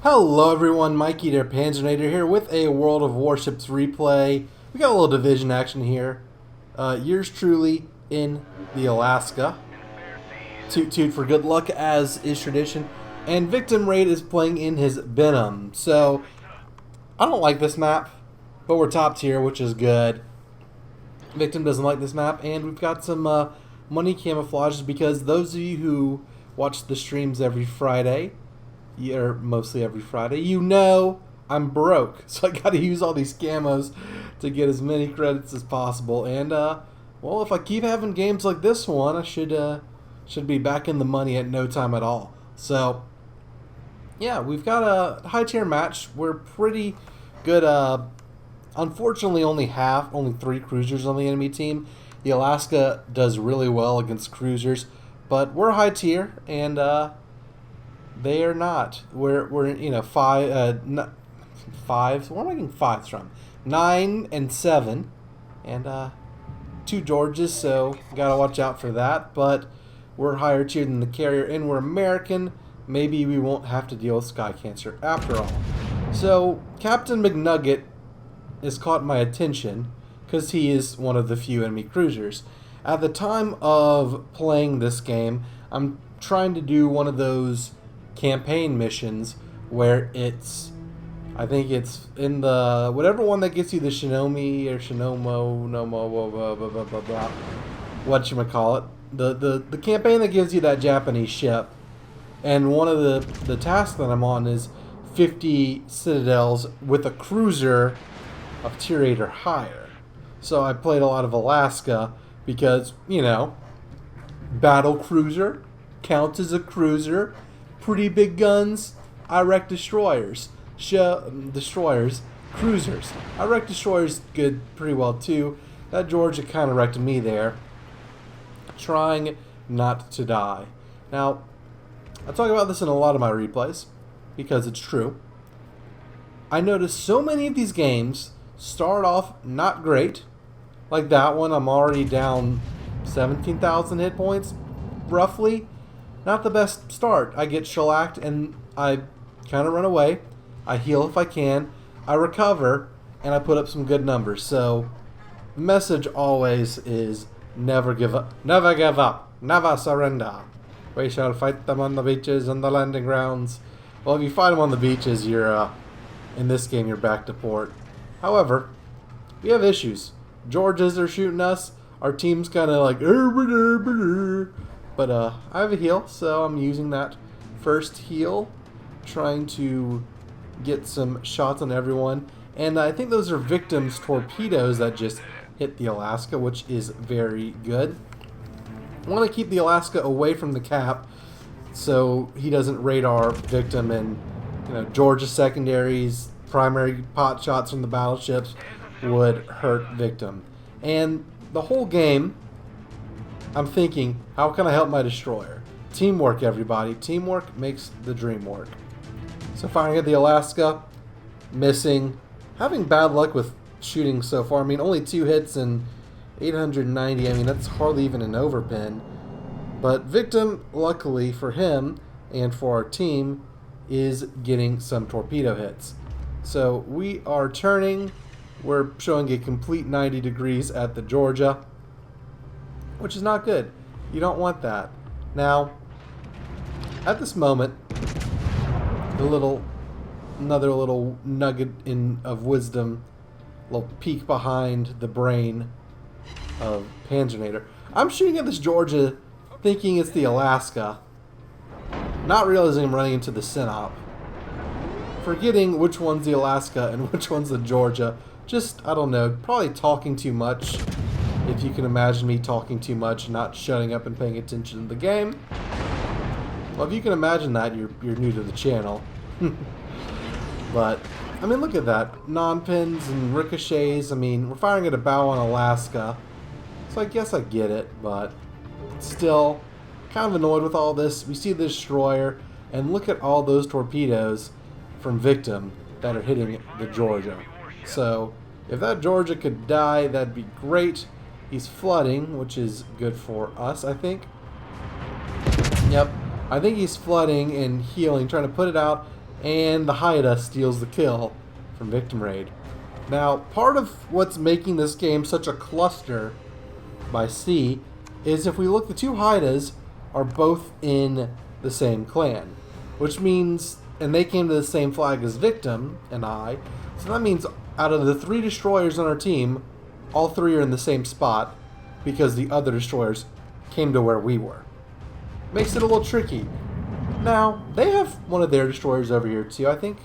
Hello everyone, Mikey there, Panzernator here with a World of Warships replay. We got a little division action here. Yours truly in the Alaska. Toot toot for good luck as is tradition. And Victim Raid is playing in his Benham. So, I don't like this map, but we're top tier, which is good. Victim doesn't like this map, and we've got some money camouflages because those of you who watch the streams every Friday, or mostly every Friday, you know I'm broke, so I got to use all these camos to get as many credits as possible. And well, if I keep having games like this one, I should be back in the money at no time at all. So yeah, we've got a high tier match. We're pretty good. Unfortunately, only 3 cruisers on the enemy team. The Alaska does really well against cruisers, but we're high tier and they are not. We're fives. Where am I getting fives from? 9 and 7, and 2 Georges. So gotta watch out for that. But we're higher tier than the carrier, and we're American. Maybe we won't have to deal with Sky Cancer after all. So Captain McNugget has caught my attention because he is one of the few enemy cruisers. At the time of playing this game, I'm trying to do one of those campaign missions where I think it's in the whatever one that gets you the Shinomi or Shinomo blah blah blah, whatchamacallit, the campaign that gives you that Japanese ship. And one of the tasks that I'm on is 50 citadels with a cruiser of tier 8 or higher. So I played a lot of Alaska because, battle cruiser counts as a cruiser. Pretty big guns. I wreck destroyers. Destroyers. Cruisers. I wreck destroyers good pretty well too. That Georgia kind of wrecked me there. Trying not to die. Now, I talk about this in a lot of my replays because it's true. I noticed so many of these games start off not great. Like that one, I'm already down 17,000 hit points, roughly. Not the best start. I get shellacked and I kind of run away. I heal if I can. I recover and I put up some good numbers. So the message always is never give up. Never give up. Never surrender. We shall fight them on the beaches and the landing grounds. Well, if you fight them on the beaches, you're in this game you're back to port. However, we have issues. Georges are shooting us. Our team's kind of like, but I have a heal, so I'm using that first heal, trying to get some shots on everyone. And I think those are Victim's torpedoes that just hit the Alaska, which is very good. I want to keep the Alaska away from the cap so he doesn't radar Victim, and Georgia secondaries, primary pot shots from the battleships would hurt Victim. And the whole game, I'm thinking, how can I help my destroyer? Teamwork, everybody. Teamwork makes the dream work. So firing at the Alaska, missing, having bad luck with shooting so far. I mean, only 2 hits and 890. I mean, that's hardly even an overpin. But Victim, luckily for him and for our team, is getting some torpedo hits. So we are turning. We're showing a complete 90 degrees at the Georgia, which is not good. You don't want that. Now, at this moment, another little nugget of wisdom, little peek behind the brain of Panzernator. I'm shooting at this Georgia thinking it's the Alaska, not realizing I'm running into the Synop, forgetting which one's the Alaska and which one's the Georgia. Just, I don't know, probably talking too much. If you can imagine me talking too much, not shutting up and paying attention to the game. Well, if you can imagine that, you're new to the channel. But, I mean, look at that. Non-pins and ricochets. I mean, we're firing at a bow on Alaska. So I guess I get it, but still kind of annoyed with all this. We see the destroyer, and look at all those torpedoes from Victim that are hitting the Georgia. So if that Georgia could die, that'd be great. He's flooding, which is good for us, I think. Yep, I think he's flooding and healing, trying to put it out and the Haida steals the kill from Victim Raid. Now, part of what's making this game such a cluster by C is if we look, the two Haidas are both in the same clan, which means, and they came to the same flag as Victim and I, so that means out of the 3 destroyers on our team, all 3 are in the same spot because the other destroyers came to where we were. Makes it a little tricky. Now, they have one of their destroyers over here too, I think.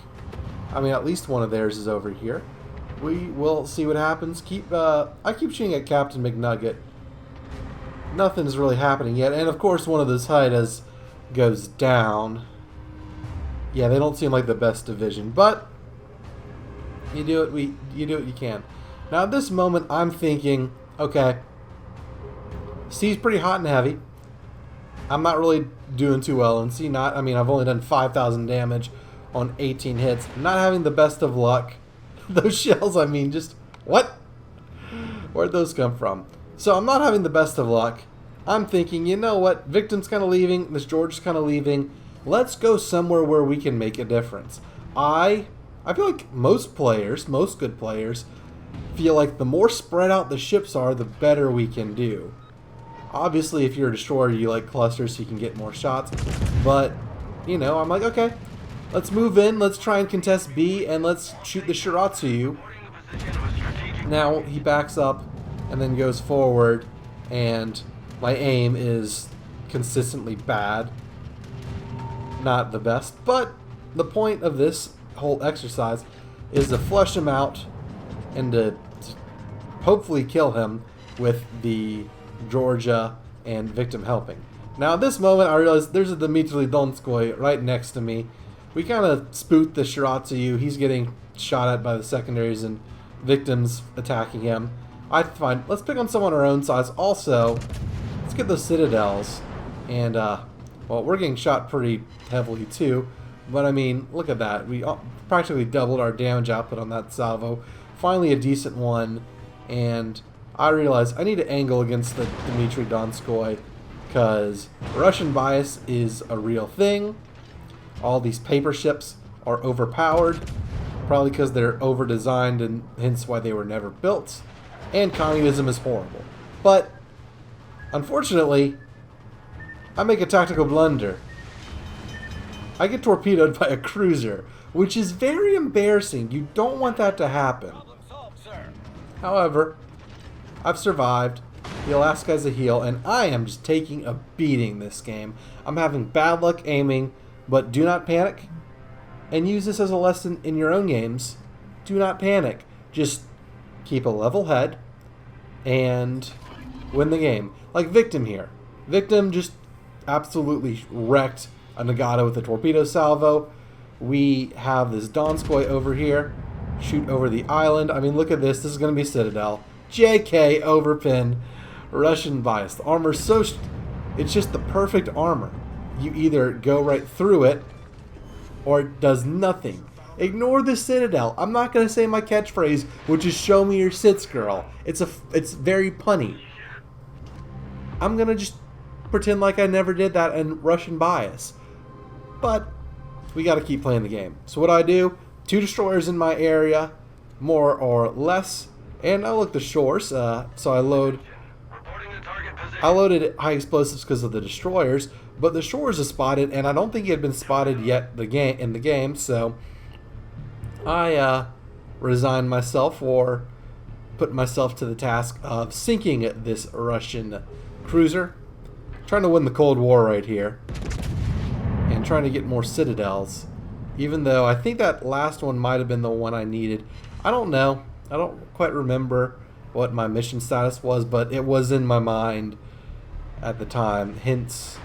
I mean, at least one of theirs is over here. We will see what happens. I keep shooting at Captain McNugget. Nothing's really happening yet, and of course one of those Haidas goes down. Yeah, they don't seem like the best division, but you do it. You do what you can. Now at this moment, I'm thinking, okay, C's pretty hot and heavy. I'm not really doing too well, and C not. I mean, I've only done 5,000 damage on 18 hits. I'm not having the best of luck. Those shells, I mean, just what? Where'd those come from? So I'm not having the best of luck. I'm thinking, you know what? Victim's kind of leaving. Miss George's kind of leaving. Let's go somewhere where we can make a difference. I feel like most players, most good players, feel like the more spread out the ships are, the better we can do. Obviously, if you're a destroyer, you like clusters so you can get more shots. But, you know, I'm like, okay, let's move in. Let's try and contest B, and let's shoot the Shiratsu. Now, he backs up and then goes forward, and my aim is consistently bad. Not the best, but the point of this whole exercise is to flush him out and to hopefully kill him with the Georgia and Victim helping. Now at this moment I realize there's a Dmitry Donskoy right next to me. We kind of spooked the Shiratsu. He's getting shot at by the secondaries and Victim's attacking him. I find, let's pick on someone our own size. Also, let's get those Citadels. And, well, we're getting shot pretty heavily too. But, I mean, look at that. We practically doubled our damage output on that salvo. Finally a decent one. And I realize I need to angle against the Dmitry Donskoy, because Russian bias is a real thing. All these paper ships are overpowered, probably because they're over-designed and hence why they were never built. And communism is horrible. But, unfortunately, I make a tactical blunder. I get torpedoed by a cruiser, which is very embarrassing. You don't want that to happen. However, I've survived. The Alaska's a heal, and I am just taking a beating this game. I'm having bad luck aiming, but do not panic. And use this as a lesson in your own games. Do not panic. Just keep a level head and win the game. Like Victim here. Victim just absolutely wrecked a Nagata with a torpedo salvo. We have this Donskoy over here. Shoot over the island. I mean, look at this. This is going to be Citadel. JK, overpin. Russian bias. The armor's so... it's just the perfect armor. You either go right through it, or it does nothing. Ignore the Citadel. I'm not going to say my catchphrase, which is show me your sits, girl. It's very punny. I'm going to just pretend like I never did that in Russian bias. But we got to keep playing the game. So what do? 2 destroyers in my area, more or less. And I look the shores, so I loaded high explosives because of the destroyers, but the shores are spotted, and I don't think he had been spotted yet in the game, so I resigned myself, or put myself to the task of sinking this Russian cruiser. Trying to win the Cold War right here, and trying to get more Citadels, even though I think that last one might have been the one I needed. I don't know. I don't quite remember what my mission status was, but it was in my mind at the time, hence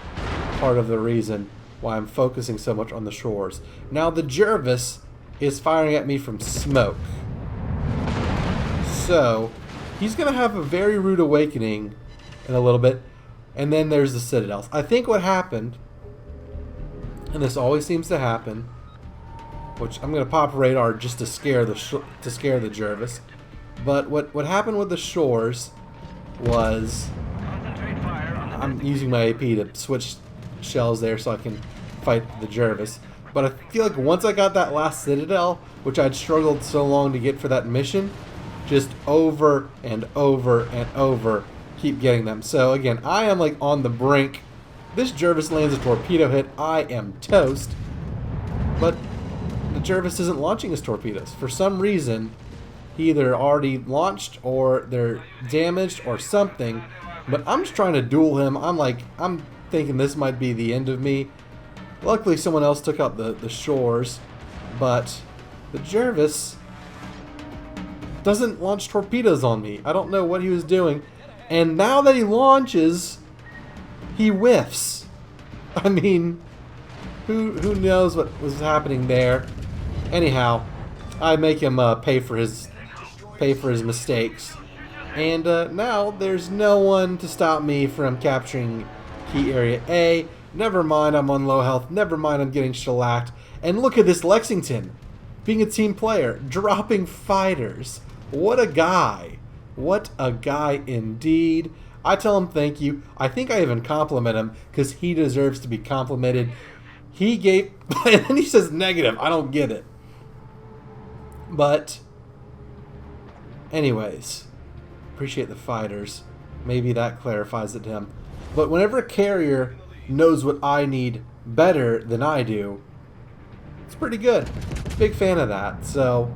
part of the reason why I'm focusing so much on the shores. Now the Jervis is firing at me from smoke, so he's going to have a very rude awakening in a little bit, and then there's the Citadels. I think what happened, and this always seems to happen, which I'm going to pop radar just to scare the Jervis. But what happened with the shores was, I'm using my AP to switch shells there so I can fight the Jervis. But I feel like once I got that last Citadel, which I'd struggled so long to get for that mission, just over and over and over, keep getting them. So again, I am like on the brink. This Jervis lands a torpedo hit. I am toast. But the Jervis isn't launching his torpedoes. For some reason, he either already launched or they're damaged or something. But I'm just trying to duel him. I'm thinking this might be the end of me. Luckily, someone else took out the shores. But the Jervis doesn't launch torpedoes on me. I don't know what he was doing. And now that he launches, he whiffs. I mean, who knows what was happening there? Anyhow, I make him pay for his mistakes. And now there's no one to stop me from capturing key area A. Never mind, I'm on low health. Never mind, I'm getting shellacked. And look at this Lexington, being a team player, dropping fighters. What a guy. What a guy indeed. I tell him thank you. I think I even compliment him because he deserves to be complimented. He gave, and then he says negative. I don't get it. But, anyways, appreciate the fighters. Maybe that clarifies it to him. But whenever a carrier knows what I need better than I do, it's pretty good. Big fan of that. So,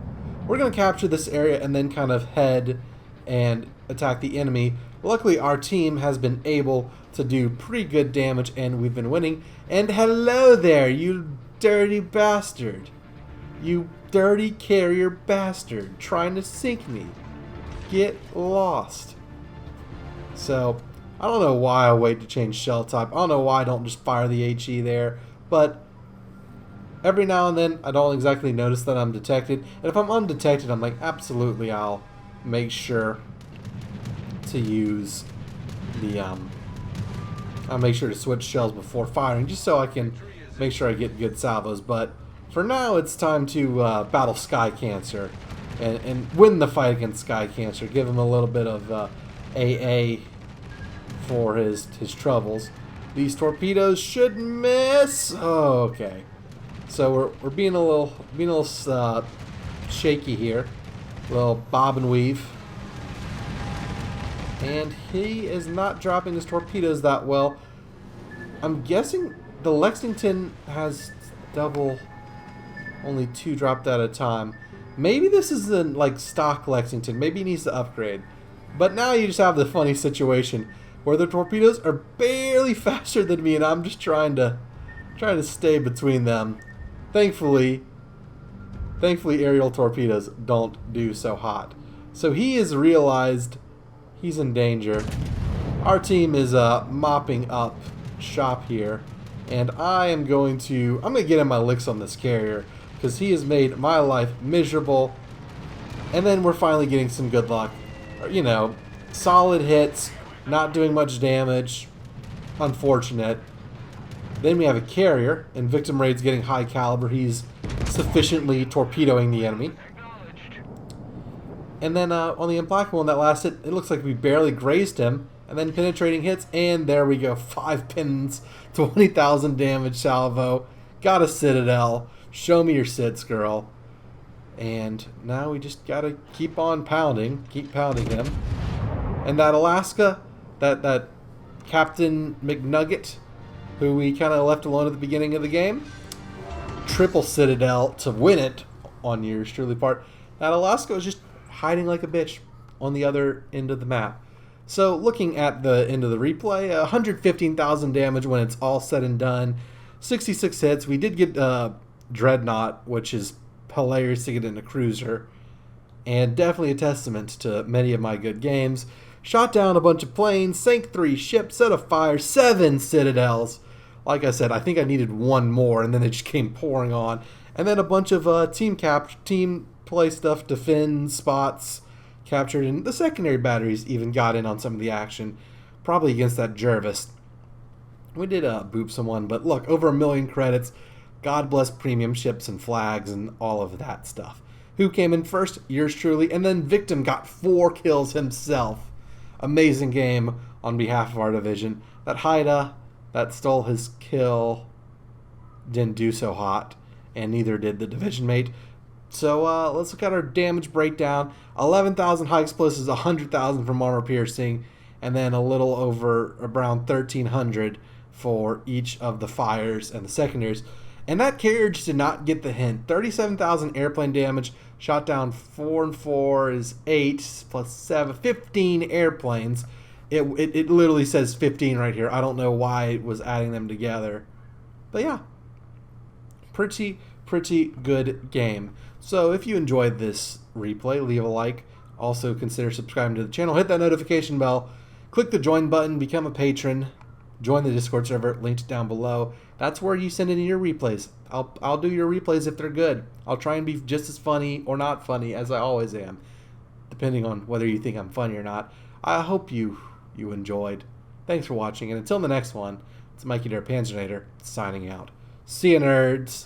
we're going to capture this area and then kind of head and attack the enemy. Luckily, our team has been able to do pretty good damage, and we've been winning. And hello there, you dirty bastard. You dirty carrier bastard trying to sink me. Get lost. So, I don't know why I wait to change shell type. I don't know why I don't just fire the HE there. But every now and then, I don't exactly notice that I'm detected. And if I'm undetected, I'm like, absolutely, I'll make sure to use the I'll make sure to switch shells before firing, just so I can make sure I get good salvos. But for now, it's time to battle Sky Cancer and win the fight against Sky Cancer. Give him a little bit of AA for his troubles. These torpedoes should miss. Oh, okay. So we're being a little shaky here, a little bob and weave. And he is not dropping his torpedoes that well. I'm guessing the Lexington has only 2 dropped at a time. Maybe this is the like stock Lexington. Maybe he needs to upgrade. But now you just have the funny situation where the torpedoes are barely faster than me, and I'm just trying to stay between them. Thankfully, aerial torpedoes don't do so hot. So he has realized he's in danger. Our team is mopping up shop here, and I'm going to get in my licks on this carrier because he has made my life miserable. And then we're finally getting some good luck. You know, solid hits, not doing much damage. Unfortunate. Then we have a carrier, and Victim Raid's getting high caliber. He's sufficiently torpedoing the enemy. And then on the implacable one that last hit, it looks like we barely grazed him. And then penetrating hits, and there we go. 5 pins, 20,000 damage salvo. Got a Citadel. Show me your sits, girl. And now we just gotta keep on pounding. Keep pounding him. And that Alaska, that Captain McNugget, who we kind of left alone at the beginning of the game, triple Citadel to win it on yours truly part. That Alaska was just hiding like a bitch on the other end of the map. So looking at the end of the replay, 115,000 damage when it's all said and done, 66 hits. We did get Dreadnought, which is hilarious to get in a cruiser, and definitely a testament to many of my good games. Shot down a bunch of planes, sank 3 ships, set afire 7 Citadels. Like I said, I think I needed 1 more, and then it just came pouring on. And then a bunch of team play stuff, defend spots captured, and the secondary batteries even got in on some of the action, probably against that Jervis. We did boop someone, but look, over 1 million credits. God bless premium ships and flags and all of that stuff. Who came in first? Yours truly. And then Victim got 4 kills himself. Amazing game on behalf of our division. That Haida that stole his kill didn't do so hot. and neither did the division mate. So let's look at our damage breakdown. 11,000 high explosives, 100,000 from armor piercing, and then a little over around 1,300 for each of the fires and the secondaries. And that carrier just did not get the hint. 37,000 airplane damage, shot down 4 and 4 is 8, plus 7, 15 airplanes. It literally says 15 right here. I don't know why it was adding them together. But yeah, pretty good game. So if you enjoyed this replay, leave a like. Also consider subscribing to the channel. Hit that notification bell. Click the join button. Become a patron. Join the Discord server, linked down below. That's where you send in your replays. I'll do your replays if they're good. I'll try and be just as funny or not funny as I always am, depending on whether you think I'm funny or not. I hope you enjoyed. Thanks for watching, and until the next one, it's Mikey Panzernator signing out. See you, nerds.